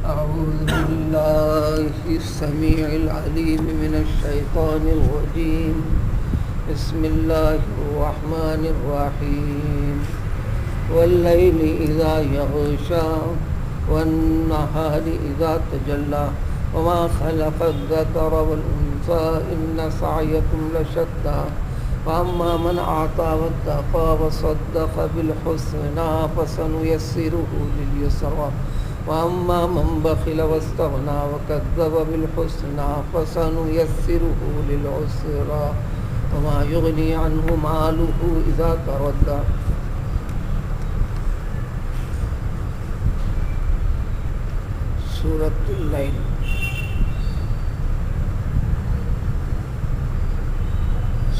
أعوذ بالله السميع العليم من الشيطان الرجيم. بسم الله الرحمن الرحيم. والليل إذا يغشى والنهار إذا تجلى وما خلق الذكر والأنثى إن سعيكم لشتى فأما من أعطى واتقى وصدق بالحسنى فسنيسره لليسرى وأما من بخل واستغنى وكذب بالحسنى فسنيسره للعسرى وما يغني عنه ماله إذا تردى. سورۃ اللیل.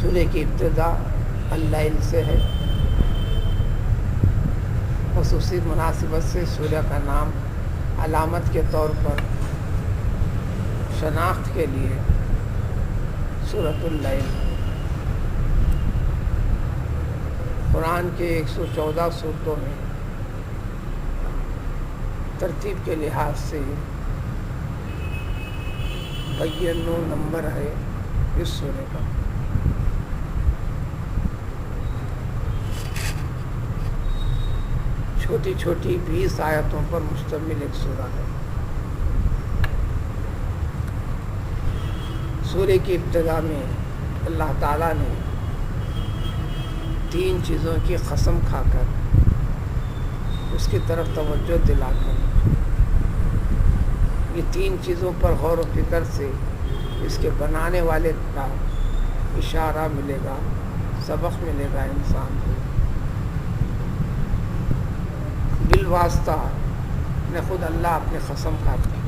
سورہ کی ابتدا اللیل سے ہے. خصوصی مناسبت سے سورہ کا نام علامت کے طور پر شناخت کے لیے سورۃ اللیل. قرآن کے 114 سورتوں میں ترتیب کے لحاظ سے 92 نمبر ہے اس سورہ کا. چھوٹی چھوٹی 20 آیتوں پر مشتمل ایک سورہ ہے. سورہ کی ابتدا میں اللہ تعالیٰ نے 3 چیزوں کی قسم کھا کر اس کی طرف توجہ دلا کر یہ 3 چیزوں پر غور و فکر سے اس کے بنانے والے کا اشارہ ملے گا، سبق ملے گا انسان کو. بالواسطہ نے خود اللہ اپنی قسم کھاتے ہیں.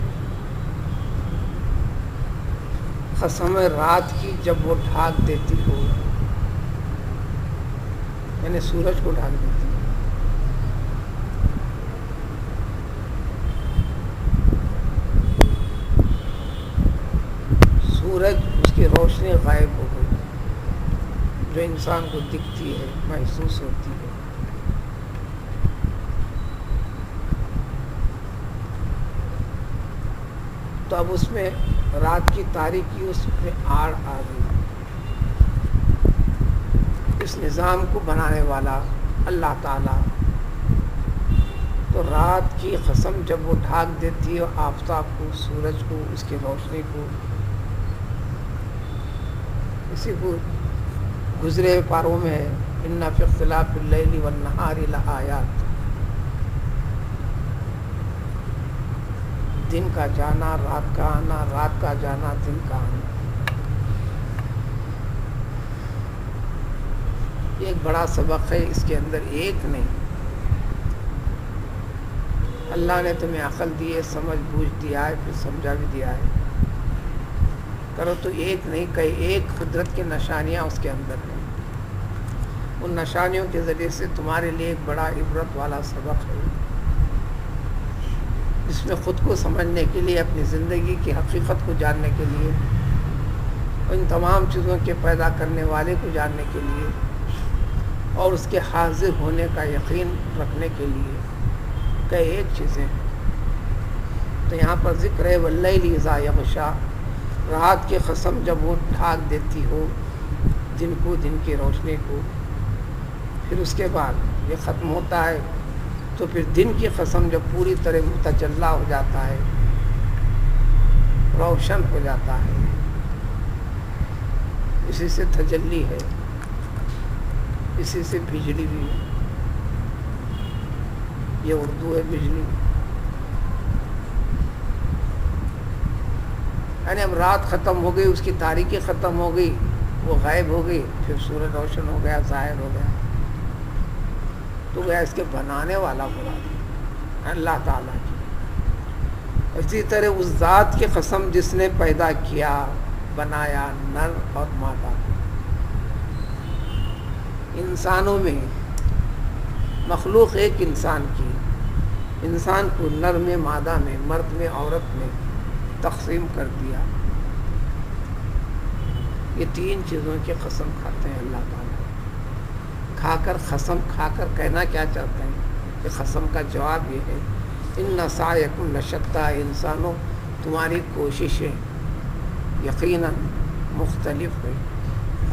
قسم رات کی جب وہ ڈھانک دیتی ہو، یعنی سورج کو ڈھانک دیتی ہے. سورج اس کی روشنی غائب ہو گئی جو انسان کو دکھتی ہے، محسوس ہوتی ہے. تو اب اس میں رات کی تاریکی اس میں آڑ آ گئی. اس نظام کو بنانے والا اللہ تعالیٰ تو رات کی قسم جب وہ ڈھانک دیتی ہے آفتاب کو، سورج کو، اس کی روشنی کو. اسی کو گزرے پاروں میں ہے ان فی اختلاف اللیل والنہار لآیات. دن کا جانا، رات کا آنا، رات کا جانا، دن کا آنا. یہ ایک بڑا سبق ہے. اس کے اندر ایک نہیں، اللہ نے تمہیں عقل دی ہے، سمجھ بوجھ دیا ہے، پھر سمجھا بھی دیا ہے. کرو تو ایک نہیں، کئی ایک قدرت کی نشانیاں اس کے اندر ہیں. ان نشانیوں کے ذریعے سے تمہارے لیے ایک بڑا عبرت والا سبق ہے، جس میں خود کو سمجھنے کے لیے، اپنی زندگی کی حقیقت کو جاننے کے لیے، ان تمام چیزوں کے پیدا کرنے والے کو جاننے کے لیے اور اس کے حاضر ہونے کا یقین رکھنے کے لیے کئی ایک چیزیں ہیں. تو یہاں پر ذکر ہے واللیل اذا یغشی، رات کی قسم جب وہ ڈھانک دیتی ہو دن کو، دن کی روشنی کو. پھر اس کے بعد یہ ختم ہوتا ہے تو پھر دن کی قسم جب پوری طرح متجلی ہو جاتا ہے، روشن ہو جاتا ہے. اسی سے تجلی ہے، اسی سے بجلی بھی ہے. یہ اردو ہے بجلی. یعنی اب رات ختم ہو گئی، اس کی تاریکی ختم ہو گئی، وہ غائب ہو گئی، پھر سورج روشن ہو گیا، ظاہر ہو گیا. تو گیا اس کے بنانے والا مراد اللہ تعالیٰ کی. اسی طرح اس ذات کی قسم جس نے پیدا کیا، بنایا نر اور مادہ. انسانوں میں مخلوق ایک انسان کی، انسان کو نر میں، مادہ میں، مرد میں، عورت میں تقسیم کر دیا. یہ 3 چیزوں کی قسم کھاتے ہیں اللہ تعالیٰ. کھا کر قسم کھا کر کہنا کیا چاہتے ہیں کہ قسم کا جواب یہ ہے ان سعیکم لشتیٰ، انسانوں تمہاری کوششیں یقیناً مختلف ہیں،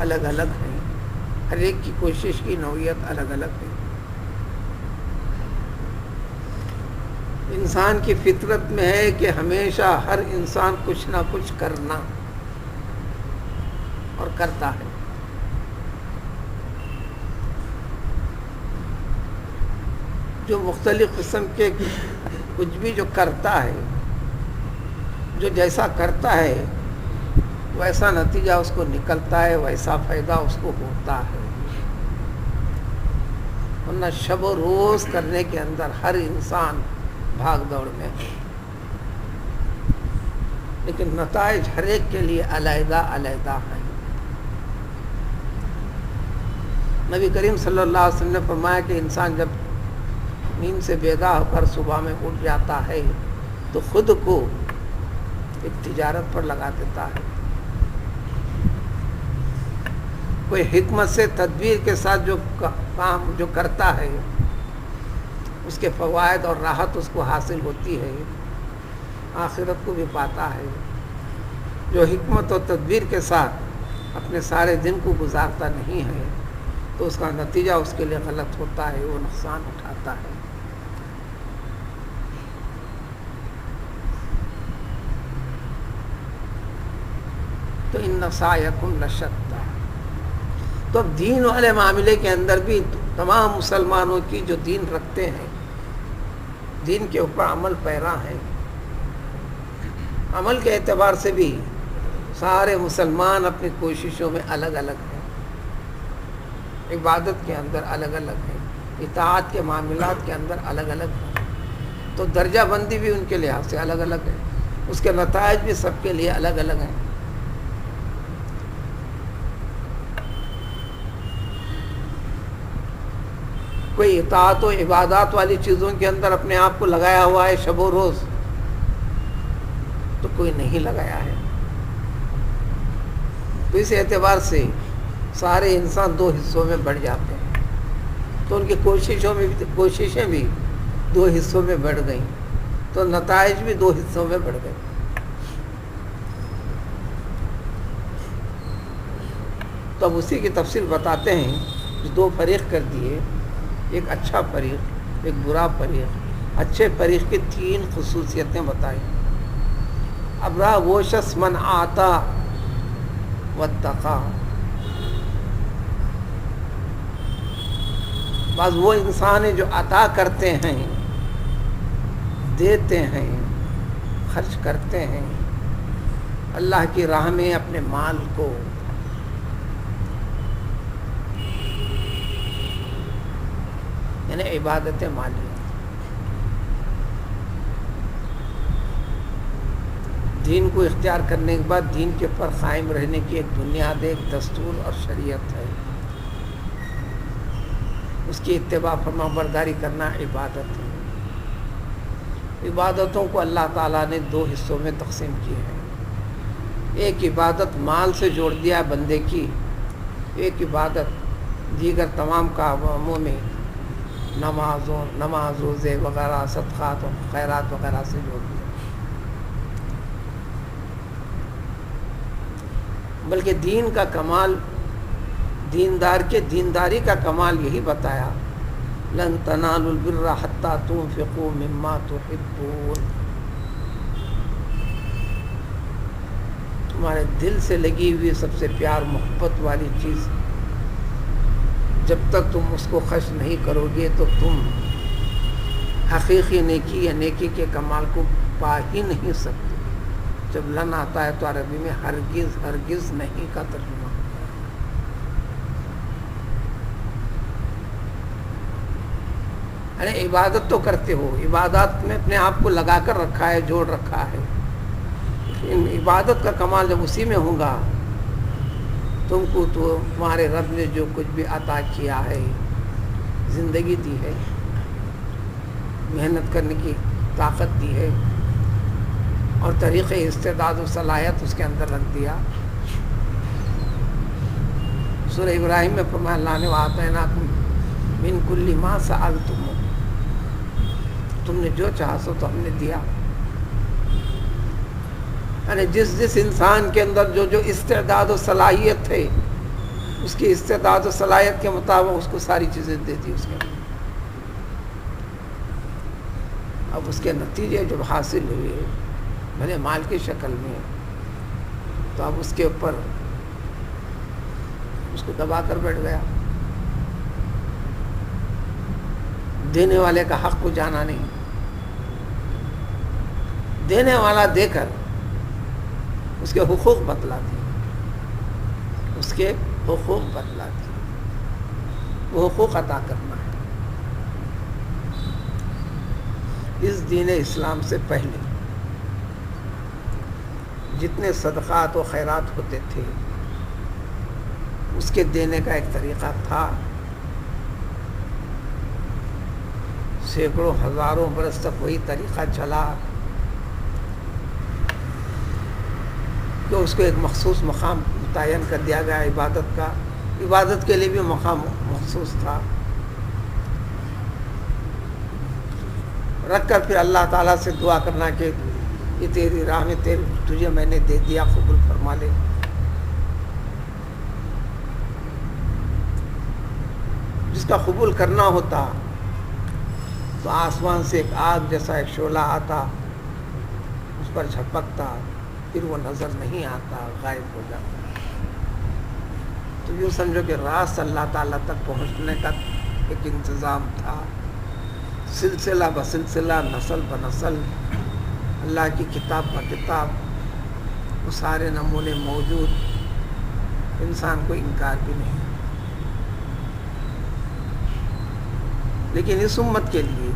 الگ الگ ہیں، ہر ایک کی کوشش کی نوعیت الگ الگ ہے۔ انسان کی فطرت میں ہے کہ ہمیشہ ہر انسان کچھ نہ کچھ کرنا اور کرتا ہے۔ جو مختلف قسم کے کچھ بھی جو کرتا ہے، جو جیسا کرتا ہے ویسا نتیجہ اس کو نکلتا ہے، ویسا فائدہ اس کو ہوتا ہے۔ ورنہ شب و روز کرنے کے اندر ہر انسان بھاگ دوڑ میں ہے، لیکن نتائج ہر ایک کے لیے علیحدہ علیحدہ ہیں۔ نبی کریم صلی اللہ علیہ وسلم نے فرمایا کہ انسان جب نیند سے بیدار ہو کر صبح میں اٹھ جاتا ہے تو خود کو ایک تجارت پر لگا دیتا ہے، کوئی حکمت سے تدبیر کے ساتھ جو کام جو کرتا ہے اس کے فوائد اور راحت اس کو حاصل ہوتی ہے، آخرت کو بھی پاتا ہے۔ جو حکمت اور تدبیر کے ساتھ اپنے سارے دن کو گزارتا نہیں ہے تو اس کا نتیجہ اس کے لیے غلط ہوتا ہے، وہ نقصان اٹھاتا ہے۔ تو ان سعیکم لشتیٰ۔ تو اب دین والے معاملے کے اندر بھی تمام مسلمانوں کی جو دین رکھتے ہیں، دین کے اوپر عمل پیرا ہیں، عمل کے اعتبار سے بھی سارے مسلمان اپنی کوششوں میں الگ الگ ہیں، عبادت کے اندر الگ الگ ہیں، اطاعت کے معاملات کے اندر الگ الگ ہیں، تو درجہ بندی بھی ان کے لحاظ سے الگ الگ ہے، اس کے نتائج بھی سب کے لیے الگ الگ ہیں۔ کوئی اطاعت و عبادات والی چیزوں کے اندر اپنے آپ کو لگایا ہوا ہے شب و روز، تو کوئی نہیں لگایا ہے۔ تو اس اعتبار سے سارے انسان دو حصوں میں بڑھ جاتے ہیں، تو ان کی کوششیں بھی دو حصوں میں بڑھ گئیں، تو نتائج بھی دو حصوں میں بڑھ گئے۔ تو اب اسی کی تفصیل بتاتے ہیں، دو فریق کر دیے، ایک اچھا فریق ایک برا فریق۔ اچھے فریق کی تین خصوصیتیں بتائیں۔ ابرا وہ شخص من آتا واتقا، بعض وہ انسان ہیں جو عطا کرتے ہیں، دیتے ہیں، خرچ کرتے ہیں اللہ کی راہ میں اپنے مال کو، یعنی عبادت مالیہ۔ دین کو اختیار کرنے کے بعد دین کے پر قائم رہنے کی ایک بنیاد، ایک دستور اور شریعت ہے، اس کی اتباع فرما برداری کرنا عبادت ہے۔ عبادتوں کو اللہ تعالیٰ نے دو حصوں میں تقسیم کیے ہیں، ایک عبادت مال سے جوڑ دیا ہے بندے کی، ایک عبادت دیگر تمام کاموں میں نماز روزے وغیرہ صدقات و خیرات وغیرہ سے جوڑ دیا۔ بلکہ دین کا کمال، دیندار کے دینداری کا کمال یہی بتایا، لن تنالوا البر حتى تنفقوا مما تحبون، تمہارے دل سے لگی ہوئی سب سے پیار محبت والی چیز جب تک تم اس کو خرچ نہیں کرو گے تو تم حقیقی نیکی یا نیکی کے کمال کو پا ہی نہیں سکتے۔ جب لن آتا ہے تو عربی میں ہرگز ہرگز نہیں کا ترجمہ، ارے عبادت تو کرتے ہو، عبادات میں اپنے آپ کو لگا کر رکھا ہے، جوڑ رکھا ہے، لیکن عبادت کا کمال جب اسی میں ہوگا، تم کو تو تمہارے رب نے جو کچھ بھی عطا کیا ہے، زندگی دی ہے، محنت کرنے کی طاقت دی ہے، اور طریقے استعداد و صلاحیت اس کے اندر رکھ دیا۔ سورہ ابراہیم میں فرمایا اللہ نے وَآتَيْنَاكُم مِّن كُلِّ مَا سَأَلْتُمُوهُ، تم نے جو چاہا سو تو ہم نے دیا. یعنی جس انسان کے اندر جو استعداد و صلاحیت ہے اس کی استعداد و صلاحیت کے مطابق اس کو ساری چیزیں دیتی اس کے اندر. اب اس کے نتیجے جب حاصل ہوئے بھلے مال کی شکل میں تو اب اس کے اوپر اس کو دبا کر بیٹھ گیا. دینے والے کا حق کو جانا نہیں. دینے والا دے کر اس کے حقوق بتلاتی، اس کے حقوق بتلاتی، وہ حقوق عطا کرنا ہے. اس دین اسلام سے پہلے جتنے صدقات و خیرات ہوتے تھے اس کے دینے کا ایک طریقہ تھا. سینکڑوں ہزاروں برس تک وہی طریقہ چلا کہ اس کو ایک مخصوص مقام متعین کر دیا گیا عبادت کا. عبادت کے لیے بھی مقام مخصوص تھا. رکھ کر پھر اللہ تعالیٰ سے دعا کرنا کہ یہ تیری راہ میں تجھے میں نے دے دیا، قبول فرما لے. جس کا قبول کرنا ہوتا تو آسمان سے ایک آگ جیسا ایک شعلہ آتا، اس پر جھپکتا، پھر وہ نظر نہیں آتا، غائب ہو جاتا. تو یوں سمجھو کہ راست اللہ تعالیٰ تک پہنچنے کا ایک انتظام تھا. سلسلہ بسلسلہ، نسل بنسل، اللہ کی کتاب بکتاب وہ سارے نمونے موجود. انسان کو انکار بھی نہیں. لیکن اس امت کے لیے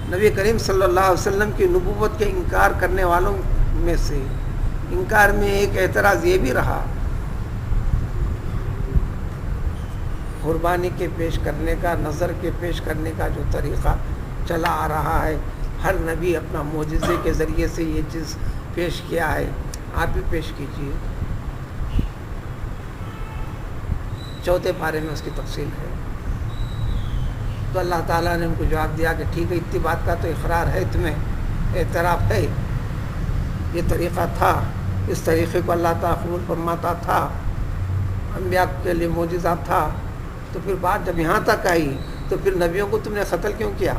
نبی کریم صلی اللہ علیہ وسلم کی نبوت کے انکار کرنے والوں میں سے انکار میں ایک اعتراض یہ بھی رہا قربانی کے پیش کرنے کا، نظر کے پیش کرنے کا جو طریقہ چلا آ رہا ہے. ہر نبی اپنا معجزے کے ذریعے سے یہ چیز پیش کیا ہے، آپ بھی پیش کیجیے. چوتھے پارے میں اس کی تفصیل ہے. تو اللہ تعالیٰ نے ان کو جواب دیا کہ ٹھیک ہے، اتنی بات کا تو اقرار ہے، تمہیں اعتراف ہے، یہ طریقہ تھا، اس طریقے کو اللہ تعالیٰ قبول فرماتا تھا، انبیاء کے لیے معجزہ تھا. تو پھر بات جب یہاں تک آئی تو پھر نبیوں کو تم نے قتل کیوں کیا؟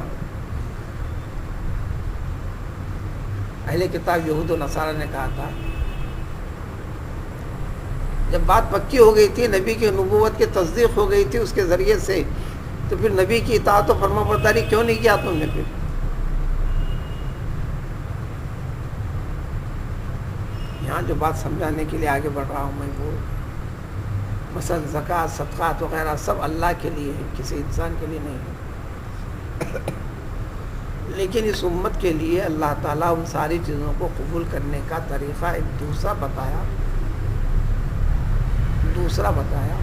اہل کتاب یہود و نصارہ نے کہا تھا جب بات پکی ہو گئی تھی، نبی کی نبوت کی تصدیق ہو گئی تھی اس کے ذریعے سے، تو پھر نبی کی اطاعت و فرما برداری کیوں نہیں کیا تم نے؟ پھر یہاں جو بات سمجھانے کے لیے آگے بڑھ رہا ہوں میں، وہ مثلا زکوٰۃ، صدقات وغیرہ سب اللہ کے لیے ہے، کسی انسان کے لیے نہیں ہے. لیکن اس امت کے لیے اللہ تعالیٰ ان ساری چیزوں کو قبول کرنے کا طریقہ ایک دوسرا بتایا،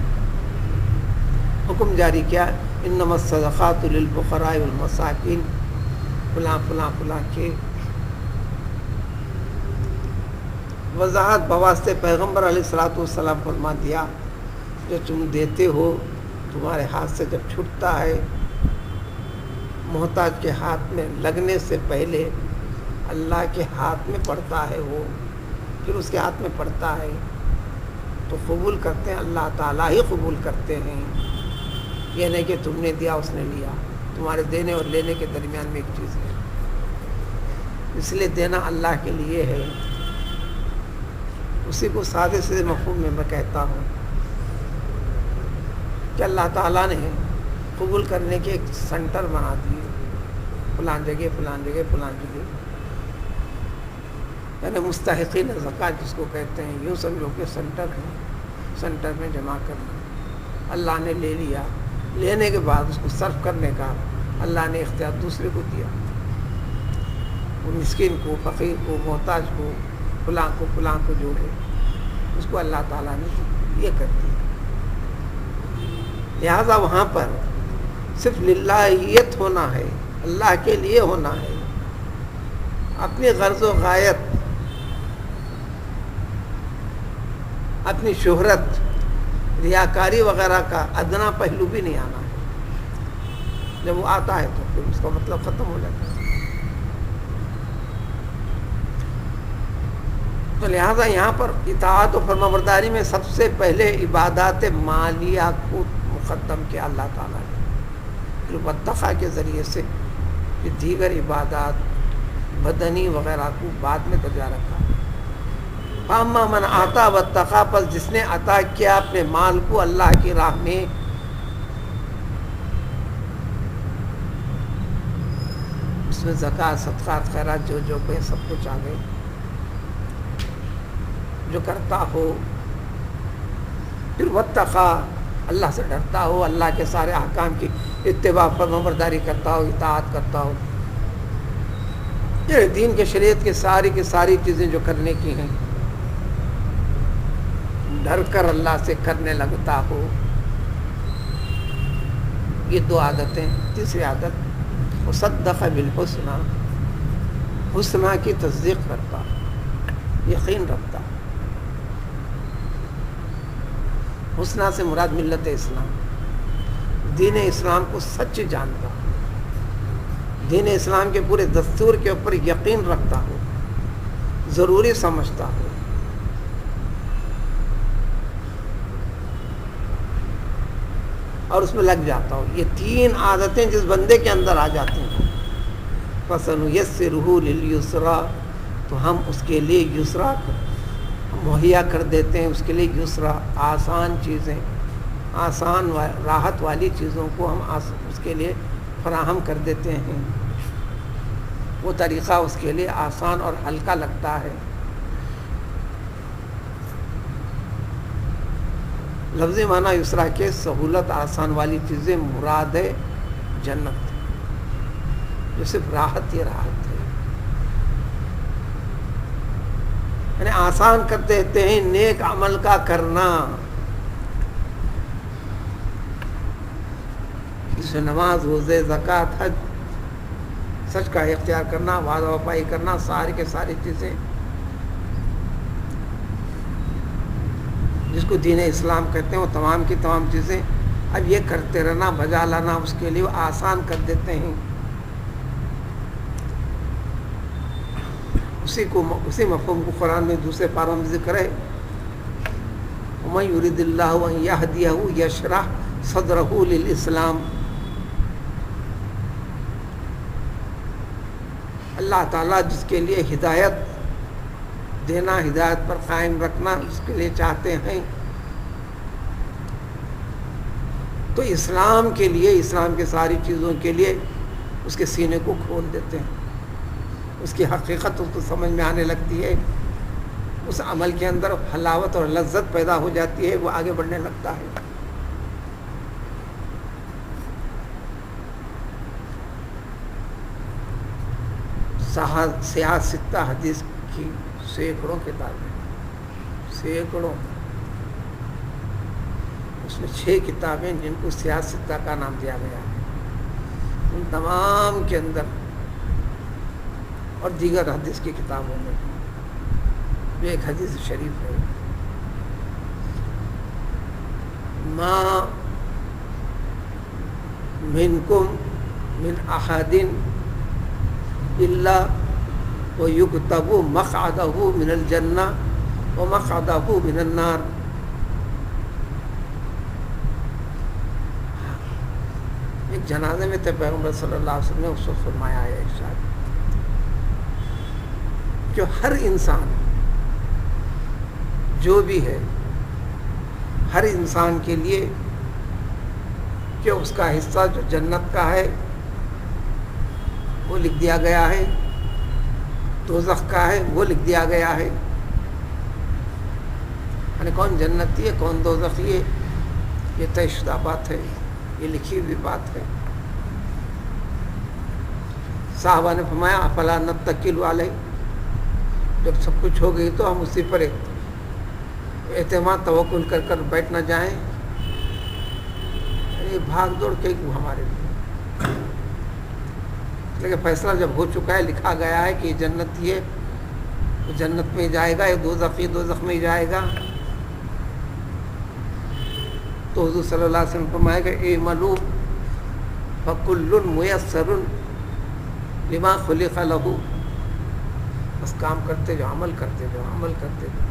حکم جاری کیا. انما الصدقات للفقراء والمساکین، فلاں فلاں فلاں کے وضاحت بواسطے پیغمبر علیہ الصلوۃ والسلام فرما دیا. جو تم دیتے ہو تمہارے ہاتھ سے جب چھٹتا ہے، محتاج کے ہاتھ میں لگنے سے پہلے اللہ کے ہاتھ میں پڑتا ہے، وہ پھر اس کے ہاتھ میں پڑتا ہے تو قبول کرتے ہیں، اللہ تعالیٰ ہی قبول کرتے ہیں. یہ نہیں کہ تم نے دیا اس نے لیا. تمہارے دینے اور لینے کے درمیان میں ایک چیز ہے. اس لیے دینا اللہ کے لیے ہے. اسی کو سادے سے مفہوم میں کہتا ہوں کہ اللہ تعالیٰ نے قبول کرنے کے ایک سینٹر بنا دیے، فلاں جگہ فلاں جگہ فلاں جگہ، یعنی مستحقین زکوٰۃ جس کو کہتے ہیں، یوں سمجھو کہ سینٹر ہے، سینٹر میں جمع کرنا. اللہ نے لے لیا، لینے کے بعد اس کو صرف کرنے کا اللہ نے اختیار دوسرے کو دیا. وہ مسکین کو، فقیر کو، محتاج کو، فلاں کو جو ہے اس کو اللہ تعالیٰ نے یہ کر دیا. لہذا وہاں پر صرف للہیت ہونا ہے، اللہ کے لیے ہونا ہے. اپنی غرض و غایت، اپنی شہرت، ریاکاری وغیرہ کا ادنا پہلو بھی نہیں آنا ہے. جب وہ آتا ہے تو پھر اس کا مطلب ختم ہو جاتا ہے. تو لہٰذا یہاں پر اطاعت و فرمانبرداری میں سب سے پہلے عبادات مالیہ کو مقدم کیا اللہ تعالیٰ نے، پھر واتقیٰ کے ذریعے سے پھر دیگر عبادات بدنی وغیرہ کو بعد میں درجہ رکھا. فاما من آتا واتقیٰ، پس جس نے عطا کیا اپنے مال کو اللہ کی راہ میں، اس میں زکوٰۃ صدقات خیرات جو کوئی سب کچھ آ گئے، جو کرتا ہو. پھر واتقیٰ، اللہ سے ڈرتا ہو، اللہ کے سارے احکام کی اتباع فرمانبرداری کرتا ہو، اطاعت کرتا ہو، یہ دین کے شریعت کی ساری چیزیں جو کرنے کی ہیں ڈر کر اللہ سے کرنے لگتا ہو. یہ دو عادتیں. تیسری عادت وصدق بالحسنى، حسنہ کی تصدیق کرتا، یقین رکھتا. حسنہ سے مراد ملت اسلام، دین اسلام کو سچ جانتا، دین اسلام کے پورے دستور کے اوپر یقین رکھتا ہو، ضروری سمجھتا ہو. اور اس میں لگ جاتا ہو. یہ تین عادتیں جس بندے کے اندر آ جاتی ہیں، فَسَنُيَسِّرُهُ لِلْيُسْرَىٰ، تو ہم اس کے لیے یسرا مہیا کر دیتے ہیں، اس کے لیے یسرا، آسان چیزیں، آسان راحت والی چیزوں کو ہم اس کے لیے فراہم کر دیتے ہیں. وہ طریقہ اس کے لیے آسان اور ہلکا لگتا ہے. لفظی معنی یسرا کے سہولت، آسان والی چیزیں مراد ہے جنت، جو صرف راحت ہی راحت ہے. یعنی آسان کر دیتے ہیں نیک عمل کا کرنا. جسے نماز، روزے، زکوٰۃ، حج، سچ کا اختیار کرنا، وعدہ وفائی کرنا، ساری کے ساری چیزیں جس کو دین اسلام کہتے ہیں، وہ تمام کی تمام چیزیں اب یہ کرتے رہنا، بجا لانا، اس کے لیے وہ آسان کر دیتے ہیں. اسی مفہوم کو قرآن میں دوسرے پاروں میں ذکر ہے، وَمَن يُرِدِ اللَّهُ أَن يَهْدِيَهُ يَشْرَحْ صَدْرَهُ لِلْإِسْلَامِ. اللہ تعالیٰ جس کے لیے ہدایت دینا، ہدایت پر قائم رکھنا اس کے لیے چاہتے ہیں، تو اسلام کے لیے، اسلام کے ساری چیزوں کے لیے اس کے سینے کو کھول دیتے ہیں. اس کی حقیقت اس کو سمجھ میں آنے لگتی ہے، اس عمل کے اندر حلاوت اور لذت پیدا ہو جاتی ہے، وہ آگے بڑھنے لگتا ہے. سیاہ ستہ حدیث کی سینکڑوں کتابیں، سینکڑوں، اس میں 6 کتابیں جن کو سیاہ ستہ کا نام دیا گیا ہے. ان تمام کے اندر اور دیگر حدیث کی کتابوں میں بھی ایک حدیث شریف ہے، ما منکم من احد الا ویکتب مقعدہ من الجنہ ومقعدہ من النار. ایک جنازے میں تھے پیغمبر صلی اللہ علیہ وسلم نے اس کو فرمایا ہے ارشاد کہ ہر انسان جو بھی ہے، ہر انسان کے لیے کہ اس کا حصہ جو جنت کا ہے وہ لکھ دیا گیا ہے، دوزخ کا ہے وہ لکھ دیا گیا ہے. یعنی کون جنتی ہے کون دوزخی ہے یہ طے شدہ بات ہے، یہ لکھی ہوئی بات ہے. صحابہ نے فرمایا افلا نتکل علیہ، جب سب کچھ ہو گئی تو ہم اسی پر اعتماد توکل کر کر بیٹھ نہ جائیں. یہ بھاگ دوڑ کے ہمارے لیے، لیکن فیصلہ جب ہو چکا ہے، لکھا گیا ہے کہ یہ جنتی ہے وہ جنت میں جائے گا، یہ دوزخی دوزخ میں جائے گا. تو حضور صلی اللہ علیہ وسلم فرمائے گا اعملوا فَكُلٌّ مُيَسَّرٌ لِمَا خُلِقَ لَهُ، بس کام کرتے جو، عمل کرتے جو، عمل کرتے جو،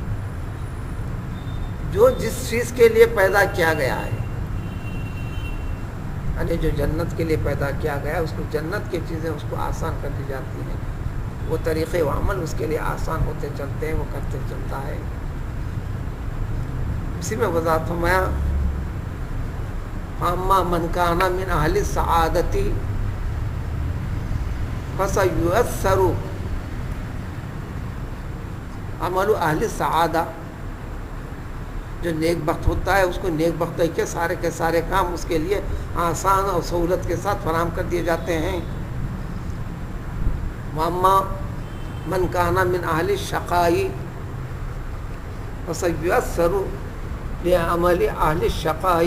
جو جس چیز کے لیے پیدا کیا گیا ہے، یعنی جو جنت کے لیے پیدا کیا گیا ہے، اس کو جنت کی چیزیں اس کو آسان کر دی جاتی ہیں، وہ طریقے و عمل اس کے لیے آسان ہوتے چلتے ہیں، وہ کرتے چلتا ہے۔ اسی میں وضاحت فرمایا فَأَمَّا مَنْ كَانَ مِنْ أَهْلِ السَّعَادَةِ فَسَيُيَسَّرُ عَمَلُ أَهْلِ السَّعَادَةِ، جو نیک بخت ہوتا ہے اس کو نیک بخت کے سارے کام اس کے لیے آسان اور سہولت کے ساتھ فراہم کر دیے جاتے ہیں۔ وَأَمَّا مَنْ كَانَ مِنْ أَهْلِ الشَّقَاءِ فَسَيُيَسَّرُ لِعَمَلِ أَهْلِ الشَّقَاءِ،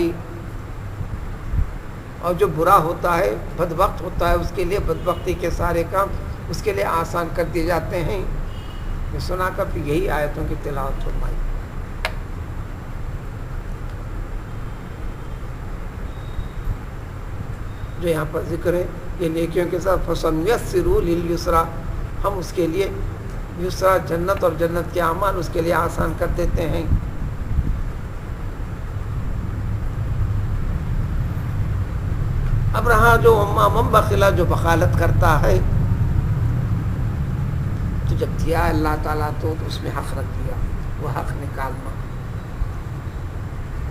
اور جو برا ہوتا ہے، بدبخت ہوتا ہے، اس کے لیے بدبختی کے سارے کام اس کے لیے آسان کر دیے جاتے ہیں۔ میں سنا کر پھر یہی آیتوں کی تلاوت فرمائی۔ جو یہاں پر ذکر ہے یہ نیکیوں کے ساتھ فَسَنُيَسِّرُ لِلْيُسْرَى، ہم اس کے لیے یسرا، جنت اور جنت کے اعمال اس کے لیے آسان کر دیتے ہیں۔ اب رہا جو من بخلا، جو بخالت کرتا ہے، تو جب دیا اللہ تعالیٰ تو اس میں حق رکھ دیا، وہ حق نکالنا،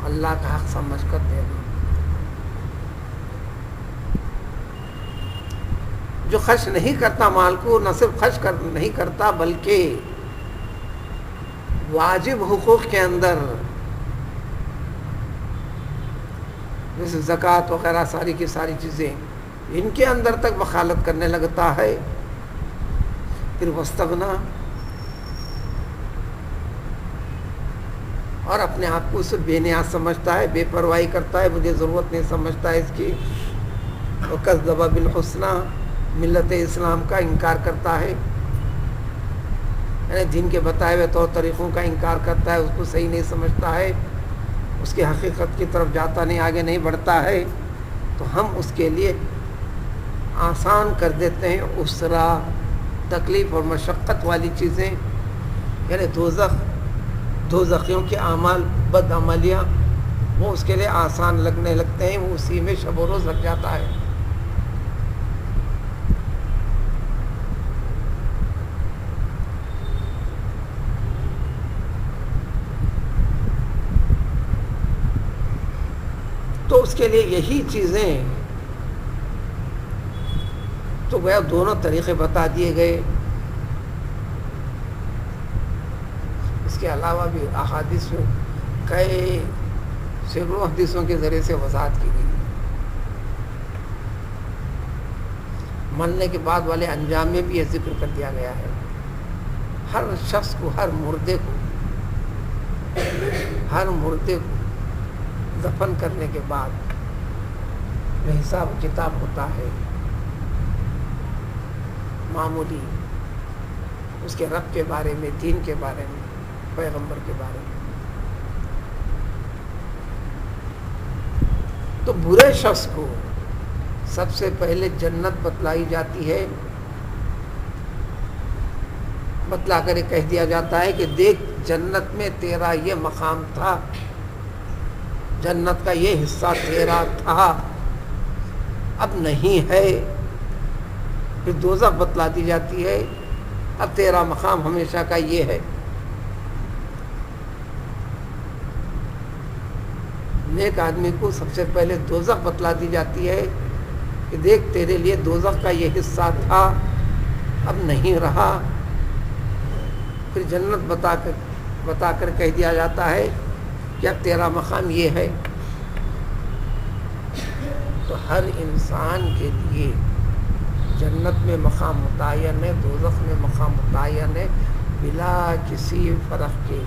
اللہ کا حق سمجھ کر دینا۔ جو خرچ نہیں کرتا مال کو، نہ صرف خرچ نہیں کرتا بلکہ واجب حقوق کے اندر جیسے زکوٰۃ وغیرہ ساری کی ساری چیزیں ان کے اندر تک بخالت کرنے لگتا ہے، پھر واستغنا، اور اپنے آپ کو اسے بے نیاز سمجھتا ہے، بے پرواہی کرتا ہے، مجھے ضرورت نہیں سمجھتا ہے اس کی، وَكَذَّبَ بِالْحُسْنَىٰ، ملت اسلام کا انکار کرتا ہے، یعنی دین کے بتائے ہوئے طور طریقوں کا انکار کرتا ہے، اس کو صحیح نہیں سمجھتا ہے، اس کی حقیقت کی طرف جاتا نہیں، آگے نہیں بڑھتا ہے، تو ہم اس کے لیے آسان کر دیتے ہیں اسرا، تکلیف اور مشقت والی چیزیں، یعنی دوزخیوں کے اعمال، بد عملیاں، وہ اس کے لیے آسان لگنے لگتے ہیں، وہ اسی میں شب و روز لگ جاتا ہے۔ تو اس کے لیے یہی چیزیں تو گویا دونوں طریقے بتا دیے گئے، اس کے علاوہ بھی احادیث میں کئی سینکڑوں حدیثوں کے ذریعے سے وضاحت کی گئی، مرنے کے بعد والے انجام میں بھی یہ ذکر کر دیا گیا ہے۔ ہر شخص کو، ہر مردے کو دفن کرنے کے بعد جو حساب کتاب ہوتا ہے معمولی، اس کے رب کے بارے میں، دین کے بارے میں، پیغمبر کے بارے میں، تو برے شخص کو سب سے پہلے جنت بتلائی جاتی ہے، بتلا کر کہہ دیا جاتا ہے کہ دیکھ جنت میں تیرا یہ مقام تھا، جنت کا یہ حصہ تیرا تھا، اب نہیں ہے۔ پھر دوزخ بتلا دی جاتی ہے، اب تیرا مقام ہمیشہ کا یہ ہے۔ نیک آدمی کو سب سے پہلے دوزخ بتلا دی جاتی ہے کہ دیکھ تیرے لیے دوزخ کا یہ حصہ تھا، اب نہیں رہا۔ پھر جنت بتا کر کہہ دیا جاتا ہے کہ اب تیرا مقام یہ ہے۔ تو ہر انسان کے لیے جنت میں مقام متعین ہے، دوزخ میں مقام متعین ہے، بلا کسی فرق کے۔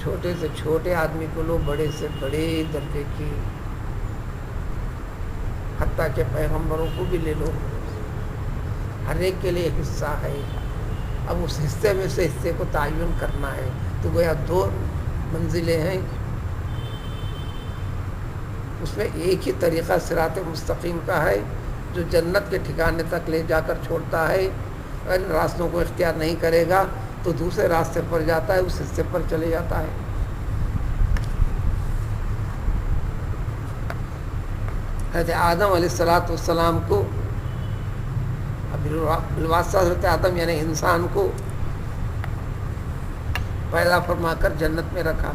چھوٹے سے چھوٹے آدمی کو لو، بڑے سے بڑے درجے کی، حتیٰ کہ پیغمبروں کو بھی لے لو، ہر ایک کے لیے حصہ ہے۔ اب اس حصے میں سے حصے کو تعین کرنا ہے، تو گویا دو منزلیں ہیں، اس میں ایک ہی طریقہ صراط مستقیم کا ہے جو جنت کے ٹھکانے تک لے جا کر چھوڑتا ہے. اگر ان راستوں کو اختیار نہیں کرے گا تو دوسرے راستے پر جاتا ہے, اس حصے پر چلے جاتا ہے. حضرت آدم علیہ السلام کو بالواسطہ حضرت آدم یعنی انسان کو پیدا فرما کر جنت میں رکھا.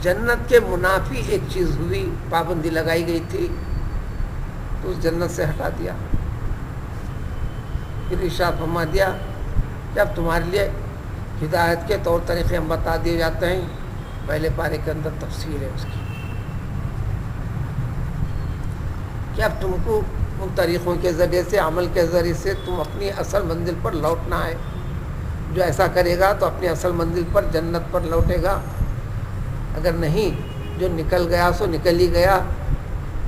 جنت کے منافی ایک چیز ہوئی, پابندی لگائی گئی تھی تو اس جنت سے ہٹا دیا. پھر ارشاد فرما دیا کہ اب تمہارے لیے ہدایت کے طور طریقے ہم بتا دیے جاتے ہیں. پہلے پارے کے اندر تفصیل ہے اس کی کہ اب تم کو ان طریقوں کے ذریعے سے, عمل کے ذریعے سے تم اپنی اصل منزل پر لوٹنا ہے. جو ایسا کرے گا تو اپنی اصل منزل پر جنت پر لوٹے گا. اگر نہیں, جو نکل گیا سو نکل ہی گیا,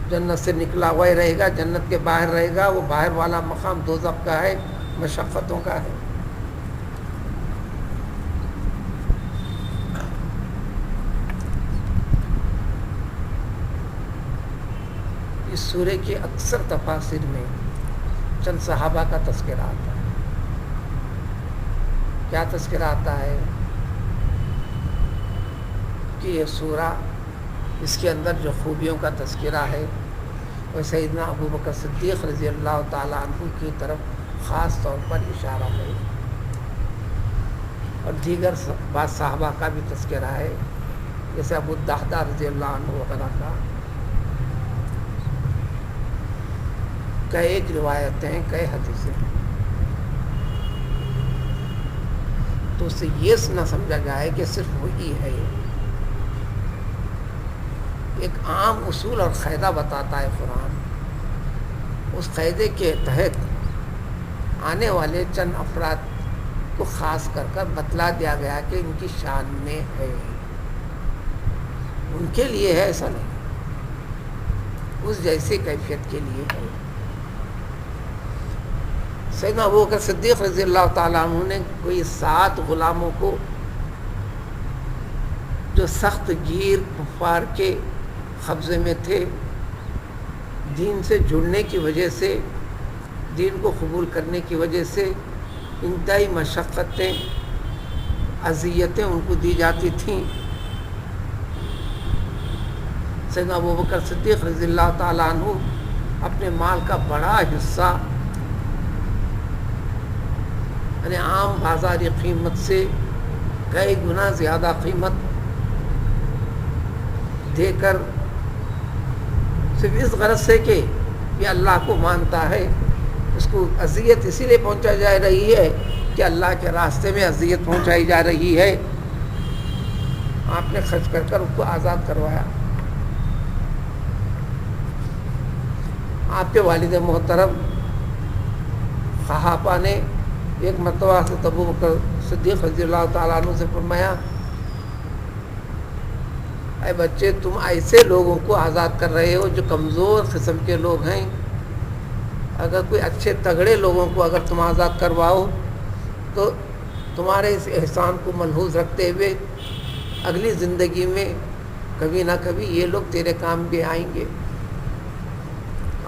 جنت سے نکلا ہوا ہی رہے گا, جنت کے باہر رہے گا. وہ باہر والا مقام دوزخ کا ہے, مشقتوں کا ہے. اس سورے کی اکثر تفاسیر میں چند صحابہ کا تذکرہ آتا ہے. کیا تذکرہ آتا ہے کہ یہ سورہ, اس کے اندر جو خوبیوں کا تذکرہ ہے وہ سیدنا ابو بکر صدیق رضی اللہ تعالیٰ عنہ کی طرف خاص طور پر اشارہ ہے, اور دیگر بعض صحابہ کا بھی تذکرہ ہے, جیسے ابو الدحداء رضی اللہ عنہ وغیرہ کا. کئی روایتیں, کئی حدیثیں. تو اس سے یہ نہ سمجھا جائے کہ صرف وہی ہے. ایک عام اصول اور قاعدہ بتاتا ہے قرآن. اس قاعدے کے تحت آنے والے چند افراد کو خاص کر بتلا دیا گیا کہ ان کی شان میں ہے, ان کے لیے ہے, ایسا نہیں, اس جیسی کیفیت کے لیے ہے. سیدنا ابو بکر صدیق رضی اللہ تعالیٰ عنہ نے کوئی 7 غلاموں کو جو سخت گیر کفار کے قبضے میں تھے, دین سے جڑنے کی وجہ سے, دین کو قبول کرنے کی وجہ سے انتہائی مشقتیں, اذیتیں ان کو دی جاتی تھیں. سیدنا ابو بکر صدیق رضی اللہ تعالیٰ عنہ اپنے مال کا بڑا حصہ یعنی عام بازاری قیمت سے کئی گنا زیادہ قیمت دے کر, صرف اس غرض سے کہ یہ اللہ کو مانتا ہے, اس کو اذیت اسی لیے پہنچائی جا رہی ہے کہ اللہ کے راستے میں اذیت پہنچائی جا رہی ہے, آپ نے خرچ کر کر اس کو آزاد کروایا. آپ کے والد محترم صحابہ نے ایک مرتبہ سے ابو بکر صدیق رضی اللہ تعالیٰ عنہ سے فرمایا, اے بچے, تم ایسے لوگوں کو آزاد کر رہے ہو جو کمزور قسم کے لوگ ہیں. اگر کوئی اچھے تگڑے لوگوں کو اگر تم آزاد کرواؤ تو تمہارے اس احسان کو ملحوظ رکھتے ہوئے اگلی زندگی میں کبھی نہ کبھی یہ لوگ تیرے کام بھی آئیں گے.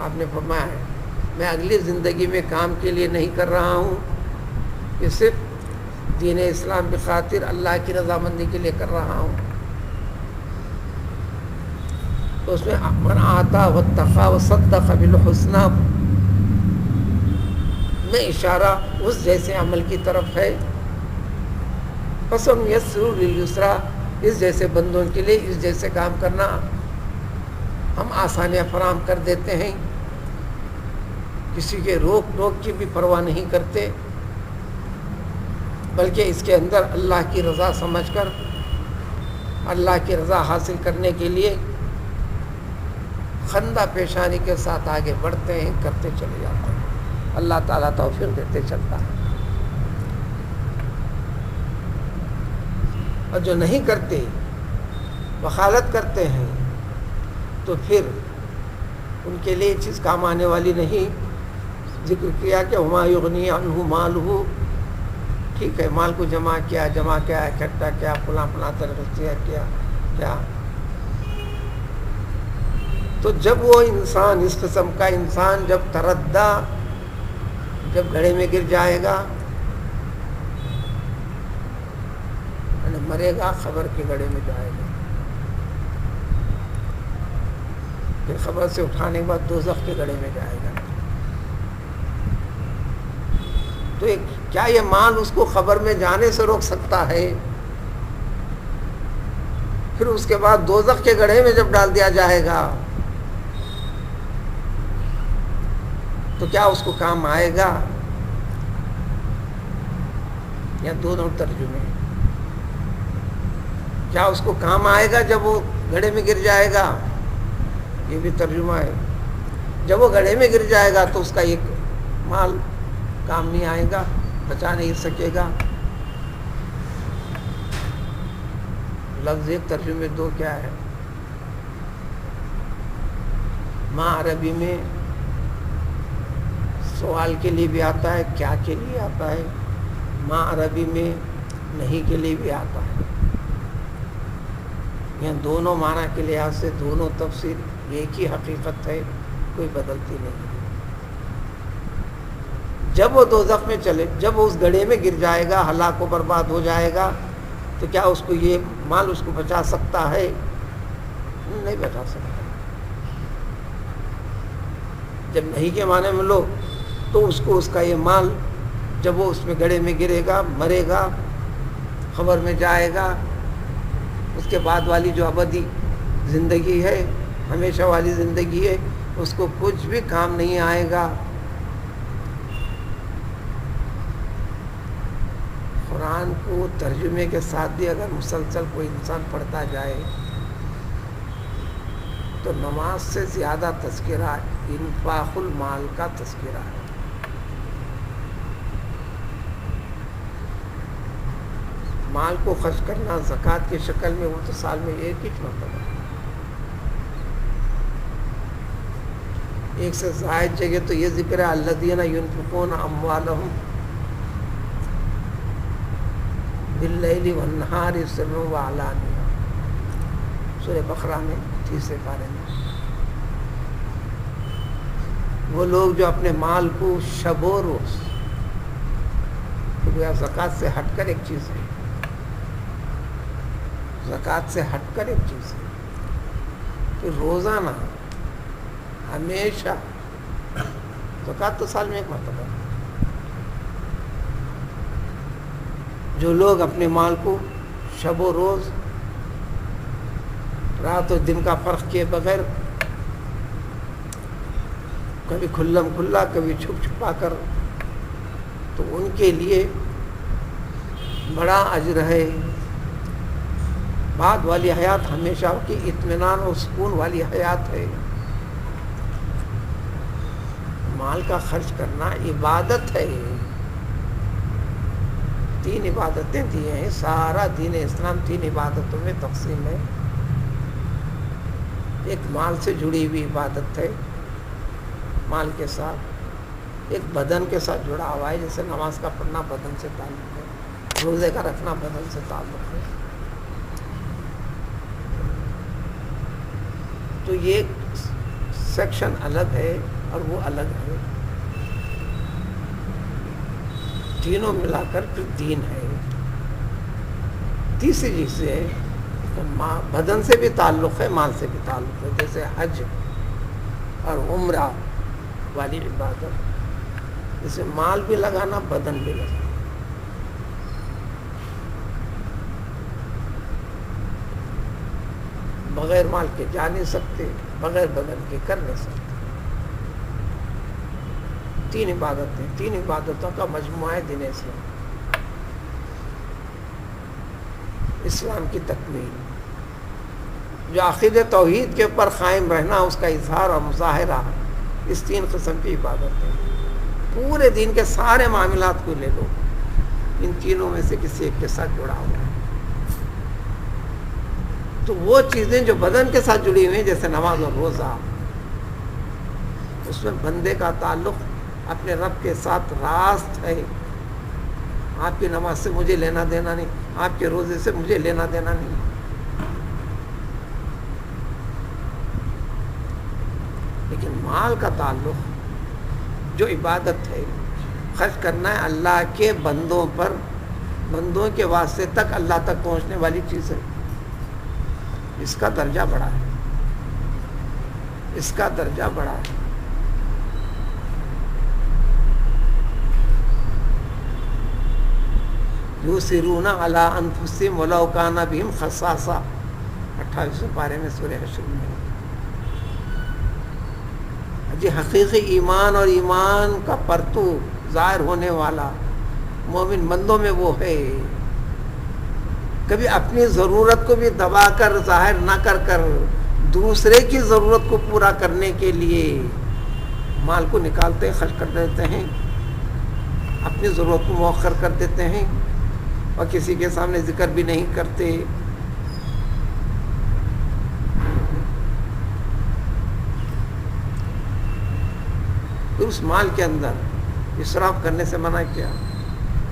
آپ نے فرمایا ہے, میں اگلی زندگی میں کام کے لیے نہیں کر رہا ہوں, کہ صرف دین اسلام کی خاطر اللہ کی رضامندی کے لیے کر رہا ہوں. تو اس میں من آتا واتقى وصدق بالحسنى میں اشارہ اس جیسے عمل کی طرف ہے. فسنيسر لليسرى, اس جیسے بندوں کے لیے اس جیسے کام کرنا ہم آسانیاں فراہم کر دیتے ہیں. کسی کے روک ٹوک کی بھی پرواہ نہیں کرتے, بلکہ اس کے اندر اللہ کی رضا سمجھ کر اللہ کی رضا حاصل کرنے کے لیے خندہ پیشانی کے ساتھ آگے بڑھتے ہیں, کرتے چلے جاتے ہیں. اللہ تعالیٰ توفیق دیتے چلتا ہے. اور جو نہیں کرتے, وخالت کرتے ہیں, تو پھر ان کے لیے چیز کام آنے والی نہیں. ذکر کیا کہ وما یغنی عنہ مالہ ٹھیک ہے، مال کو جمع کیا اکٹھا کیا، فلاں طرف کیا. تو جب وہ انسان، اس قسم کا انسان جب تردہ، جب گڑھے میں گر جائے گا، مرے گا، خبر کے گڑھے میں جائے گا، پھر خبر سے اٹھانے کے بعد دوزخ کے گڑھے میں جائے گا. تو کیا یہ مال اس کو خبر میں جانے سے روک سکتا ہے؟ پھر اس کے بعد دوزخ کے گڑھے میں جب ڈال دیا جائے گا تو کیا اس کو کام آئے گا؟ یا دونوں ترجمے، کیا اس کو کام آئے گا جب وہ گڑھے میں گر جائے گا؟ یہ بھی ترجمہ ہے. جب وہ گڑھے میں گر جائے گا تو اس کا ایک مال کام نہیں آئے گا، بچا نہیں سکے گا. لفظ ایک، ترجمے دو کیا ہے؟ ماں عربی میں سوال کے لیے بھی آتا ہے، کیا کے لیے آتا ہے. ماں عربی میں نہیں کے لیے بھی آتا ہے. یہاں دونوں معنی کے لحاظ سے دونوں تفسیر ایک ہی حقیقت ہے، کوئی بدلتی نہیں ہے. جب وہ دوزخ میں چلے، جب وہ اس گڑھے میں گر جائے گا، ہلاک و برباد ہو جائے گا، تو کیا اس کو یہ مال اس کو بچا سکتا ہے؟ نہیں بچا سکتا. جب نہیں کے معنی میں لو تو اس کو اس کا یہ مال، جب وہ اس میں گڑھے میں گرے گا، مرے گا، خبر میں جائے گا، اس کے بعد والی جو ابدی زندگی ہے، ہمیشہ والی زندگی ہے، اس کو کچھ بھی کام نہیں آئے گا. قرآن کو ترجمے کے ساتھ بھی اگر مسلسل کوئی انسان پڑھتا جائے تو نماز سے زیادہ تذکرہ انفاق المال کا تذکرہ ہے. مال کو خرچ کرنا زکوٰۃ کی شکل میں، وہ تو سال میں ایک ہی مرتبہ، ایک سے زائد جگہ تو یہ ذکر ہے الذین ينفقون اموالهم باللیل والنہار سرا وعلانیہ، سورہ بقرہ میں 30 پارے میں. وہ لوگ جو اپنے مال کو شب و روز، زکوٰۃ سے ہٹ کر ایک چیز ہے، زکوٰۃ سے ہٹ کر ایک چیز ہے کہ روزانہ ہمیشہ، زکوٰۃ تو سال میں ایک مرتبہ، جو لوگ اپنے مال کو شب و روز، رات و دن کا فرق کیے بغیر، کبھی کھلم کھلا کبھی چھپ چھپا کر، تو ان کے لیے بڑا اجر ہے. بعد والی حیات ہمیشہ کی اطمینان اور سکون والی حیات ہے. مال کا خرچ کرنا عبادت ہے. 3 عبادتیں دی ہیں، سارا دین اسلام 3 عبادتوں میں تقسیم ہے. ایک مال سے جڑی ہوئی عبادت ہے، مال کے ساتھ. ایک بدن کے ساتھ جڑا ہوا ہے، جیسے نماز کا پڑھنا بدن سے تعلق ہے، روزے کا رکھنا بدن سے تعلق ہے. تو یہ سیکشن الگ ہے اور وہ الگ ہے، تینوں ملا کر پھر دین ہے. تیسری چیز ہے بدن سے بھی تعلق ہے، مال سے بھی تعلق ہے، جیسے حج اور عمرہ والی عبادت، جیسے مال بھی لگانا، بدن بھی لگانا. بغیر مال کے جا نہیں سکتے، بغیر بدن کے کر نہیں سکتے. 3 عبادتیں، 3 عبادتوں کا مجموعہ ہے دین اسلام. اسلام کی تکمیل، جو عقیدہ توحید کے اوپر قائم رہنا، اس کا اظہار اور مظاہرہ، اس 3 قسم کی عبادتیں. پورے دین کے سارے معاملات کو لے لو، ان تینوں میں سے کسی ایک کے ساتھ جڑا ہوا ہے. تو وہ چیزیں جو بدن کے ساتھ جڑی ہوئی ہیں، جیسے نماز اور روزہ، اس میں بندے کا تعلق اپنے رب کے ساتھ راست ہے. آپ کی نماز سے مجھے لینا دینا نہیں، آپ کے روزے سے مجھے لینا دینا نہیں. لیکن مال کا تعلق جو عبادت ہے، خرچ کرنا ہے اللہ کے بندوں پر، بندوں کے واسطے تک اللہ تک پہنچنے والی چیز ہے. اس کا درجہ بڑا ہے، اس کا درجہ بڑا ہے. یؤثرون علی انفسہم ولو کان بہم خصاصہ، 28ویں پارے میں سورہ حشر میں. جی حقیقی ایمان اور ایمان کا پرتو ظاہر ہونے والا مومن بندوں میں وہ ہے، کبھی اپنی ضرورت کو بھی دبا کر ظاہر نہ کر کر دوسرے کی ضرورت کو پورا کرنے کے لیے مال کو نکالتے خرچ کر دیتے ہیں، اپنی ضرورت کو مؤخر کر دیتے ہیں اور کسی کے سامنے ذکر بھی نہیں کرتے. پھر اس مال کے اندر اسراف کرنے سے منع کیا،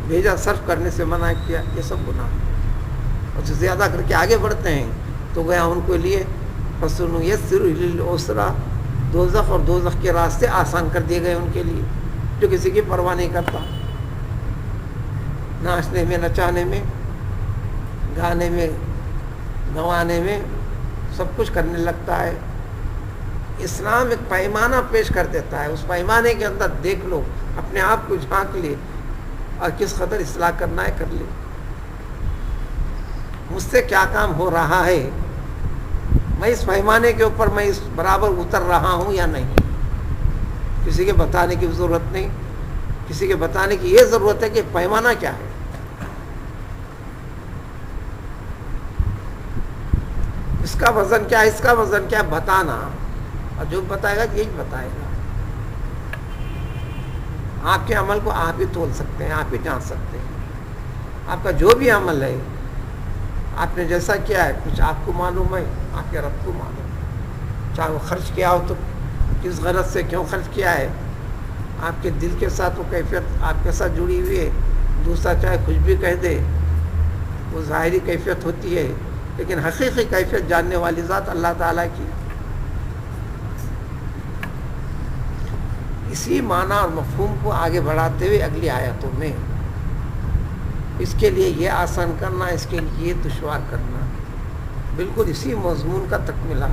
بھیجا صرف کرنے سے منع کیا، یہ سب گناہ. اور جو زیادہ کر کے آگے بڑھتے ہیں تو گیا ان کے لیے فَسَنُيَسِّرُ لِلْعُسْرَىٰ، دوزخ اور دوزخ کے راستے آسان کر دیے گئے ان کے لیے، جو کسی کی پرواہ نہیں کرتا. ناچنے میں، نچانے میں، گانے میں، گوانے میں سب کچھ کرنے لگتا ہے. اسلام ایک پیمانہ پیش کر دیتا ہے، اس پیمانے کے اندر دیکھ لو، اپنے آپ کو جھانک لے اور کس قدر اصلاح کرنا ہے کر لے. مجھ سے کیا کام ہو رہا ہے، میں اس پیمانے کے اوپر میں اس برابر اتر رہا ہوں یا نہیں. کسی کے بتانے کی ضرورت نہیں، کسی کے بتانے کی یہ ضرورت ہے کہ پیمانہ کیا ہے. اس کا وزن کیا ہے، اس کا وزن کیا ہے، بتانا. اور جو بتائے گا یہی بتائے گا. آپ کے عمل کو آپ ہی تول سکتے ہیں، آپ ہی جان سکتے ہیں. آپ کا جو بھی عمل ہے، آپ نے جیسا کیا ہے، کچھ آپ کو معلوم ہے، آپ کے رب کو معلوم ہے. چاہے وہ خرچ کیا ہو تو کس غرض سے کیوں خرچ کیا ہے، آپ کے دل کے ساتھ وہ کیفیت آپ کے ساتھ جڑی ہوئی ہے. دوسرا چاہے کچھ بھی کہہ دے، وہ ظاہری کیفیت ہوتی ہے، لیکن حقیقی کیفیت جاننے والی ذات اللہ تعالیٰ کی. اسی معنی اور مفہوم کو آگے بڑھاتے ہوئے اگلی آیتوں میں اس کے لیے یہ آسان کرنا، اس کے لیے یہ دشوار کرنا، بالکل اسی مضمون کا تکملہ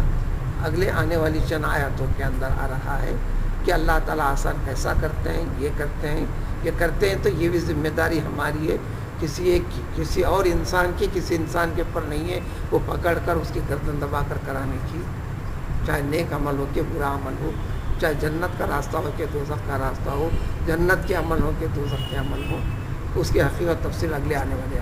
اگلے آنے والی چند آیتوں کے اندر آ رہا ہے کہ اللہ تعالیٰ آسان کیسا کرتے ہیں، یہ کرتے ہیں، یہ کرتے ہیں. تو یہ بھی ذمہ داری ہماری ہے، کسی اور انسان کی، کسی انسان کے اوپر نہیں ہے وہ پکڑ کر اس کی گردن دبا کر کرانے کی. چاہے نیک عمل ہو کہ برا عمل ہو، چاہے جنت کا راستہ ہو کہ دوزخ کا راستہ ہو، جنت کے عمل ہو کہ دوزخ کے عمل ہو. اس کی حقیقت تفصیل اگلے آنے والے